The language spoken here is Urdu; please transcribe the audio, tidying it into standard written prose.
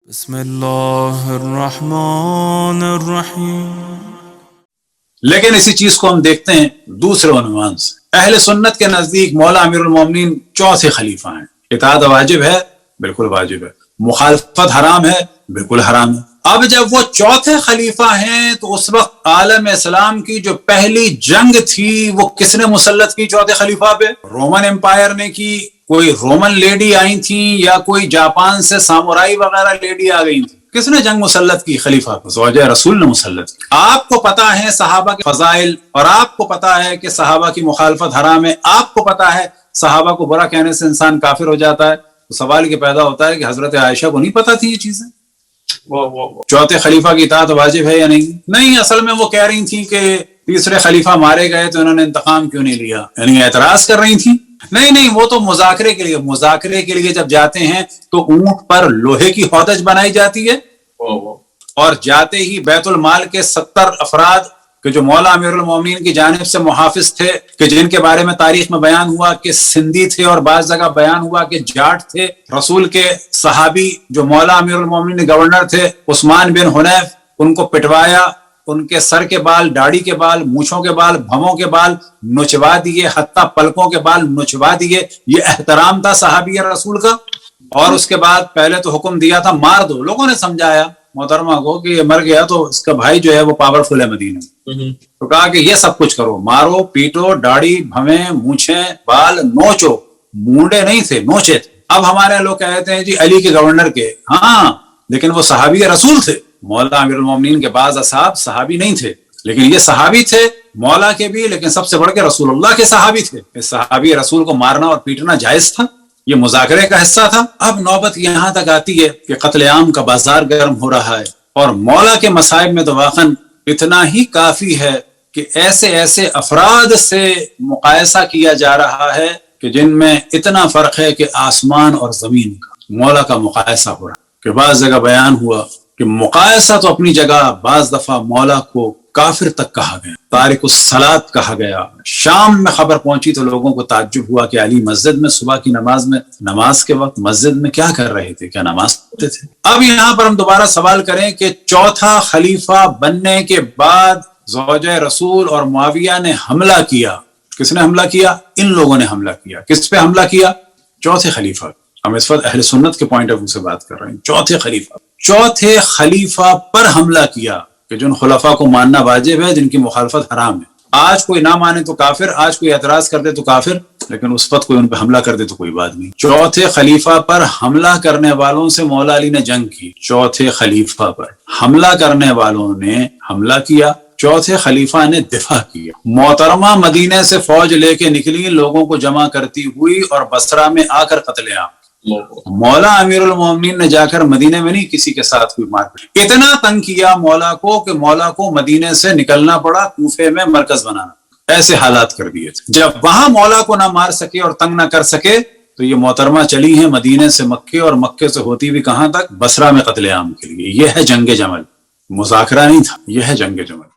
بسم اللہ الرحمن الرحیم۔ لیکن اسی چیز کو ہم دیکھتے ہیں دوسرے عنوان سے۔ اہل سنت کے نزدیک مولا امیر المومنین چوتھے خلیفہ ہیں۔ اطاعت واجب ہے، بالکل واجب ہے۔ مخالفت حرام ہے، بالکل حرام ہے۔ اب جب وہ چوتھے خلیفہ ہیں تو اس وقت عالم اسلام کی جو پہلی جنگ تھی وہ کس نے مسلط کی چوتھے خلیفہ پہ؟ رومن امپائر نے کی۔ کوئی رومن لیڈی آئی تھیں یا کوئی جاپان سے سامورائی وغیرہ لیڈی آ گئی تھی؟ کس نے جنگ مسلط کی خلیفہ کو؟ زوجہ رسول نے مسلط کی۔ آپ کو پتا ہے صحابہ کے فضائل، اور آپ کو پتا ہے کہ صحابہ کی مخالفت حرام ہے، آپ کو پتا ہے صحابہ کو برا کہنے سے انسان کافر ہو جاتا ہے، تو سوال یہ پیدا ہوتا ہے کہ حضرت عائشہ کو نہیں پتا تھی یہ چیزیں؟ چوتھے خلیفہ کی اطاعت واجب ہے یا نہیں؟ اصل میں وہ کہہ رہی تھیں کہ تیسرے خلیفہ مارے گئے تو انہوں نے انتقام کیوں نہیں لیا، یعنی اعتراض کر رہی تھیں۔ نہیں، وہ تو مذاکرے کے لیے جب جاتے ہیں تو اونٹ پر لوہے کی ہودج بنائی جاتی ہے، اور جاتے ہی بیت المال کے 70 افراد کہ جو مولا امیر المومنین کی جانب سے محافظ تھے، کہ جن کے بارے میں تاریخ میں بیان ہوا کہ سندھی تھے اور بعض جگہ بیان ہوا کہ جاٹ تھے، رسول کے صحابی جو مولا امیر المومنین گورنر تھے عثمان بن حنیف، ان کو پٹوایا، ان کے سر کے بال، داڑھی کے بال، مونچھوں کے بال، بھووں کے بال نچوا دیے، حتیٰ پلکوں کے بال نچوا دیے۔ یہ احترام تھا صحابی رسول کا۔ اور اس کے بعد پہلے تو حکم دیا تھا مار دو، لوگوں نے سمجھایا محترمہ کو کہ یہ مر گیا تو اس کا بھائی جو ہے وہ پاورفل ہے مدینہ، تو کہا کہ یہ سب کچھ کرو، مارو پیٹو، داڑھی بھویں مونچھیں بال نوچو، مونڈے نہیں تھے، نوچے تھے۔ اب ہمارے لوگ کہتے ہیں جی علی کے گورنر کے، ہاں لیکن وہ صحابی رسول تھے۔ مولا امیر المومنین کے بعض اصحاب صحابی نہیں تھے، لیکن یہ صحابی تھے مولا کے بھی، لیکن سب سے بڑھ کے رسول اللہ کے صحابی تھے۔ اس صحابی رسول کو مارنا اور پیٹنا جائز تھا، یہ مذاکرے کا حصہ تھا۔ اب نوبت یہاں تک آتی ہے کہ قتل عام کا بازار گرم ہو رہا ہے، اور مولا کے مصائب میں تو واقعاً اتنا ہی کافی ہے کہ ایسے افراد سے مقایسہ کیا جا رہا ہے کہ جن میں اتنا فرق ہے کہ آسمان اور زمین کا۔ مولا کا مقایسہ ہو رہا ہے کہ بعض جگہ بیان ہوا کہ مقایسہ تو اپنی جگہ، بعض دفعہ مولا کو کافر تک کہا گیا، تارک الصلاۃ کہا گیا۔ شام میں خبر پہنچی تو لوگوں کو تعجب ہوا کہ علی مسجد میں صبح کی نماز کے وقت مسجد میں کیا کر رہے تھے، کیا نماز پڑھتے تھے؟ اب یہاں پر ہم دوبارہ سوال کریں کہ چوتھا خلیفہ بننے کے بعد زوجہ رسول اور معاویہ نے حملہ کیا۔ کس نے حملہ کیا؟ ان لوگوں نے حملہ کیا۔ کس پہ حملہ کیا؟ چوتھے خلیفہ۔ ہم اس وقت اہل سنت کے پوائنٹ آف ویو سے بات کر رہے ہیں۔ چوتھے خلیفہ پر حملہ کیا کہ جن خلفاء کو ماننا واجب ہے، جن کی مخالفت حرام ہے۔ آج کوئی نہ مانے تو کافر، آج کوئی اعتراض کر دے تو کافر، لیکن اس وقت کوئی ان پہ حملہ کر دے تو کوئی بات نہیں۔ چوتھے خلیفہ پر حملہ کرنے والوں سے مولا علی نے جنگ کی۔ چوتھے خلیفہ پر حملہ کرنے والوں نے حملہ کیا، چوتھے خلیفہ نے دفاع کیا۔ محترمہ مدینے سے فوج لے کے نکلی، لوگوں کو جمع کرتی ہوئی، اور بصرہ میں آ کر قتل عام۔ مولا امیر المومنین نے جا کر مدینے میں نہیں کسی کے ساتھ کوئی مار پیٹ، اتنا تنگ کیا مولا کو کہ مولا کو مدینے سے نکلنا پڑا، کوفے میں مرکز بنانا، ایسے حالات کر دیے تھے۔ جب وہاں مولا کو نہ مار سکے اور تنگ نہ کر سکے تو یہ محترمہ چلی ہیں مدینے سے مکے، اور مکے سے ہوتی بھی کہاں تک؟ بصرہ میں قتل عام کے لیے۔ یہ ہے جنگ جمل، مذاکرہ نہیں تھا، یہ ہے جنگ جمل۔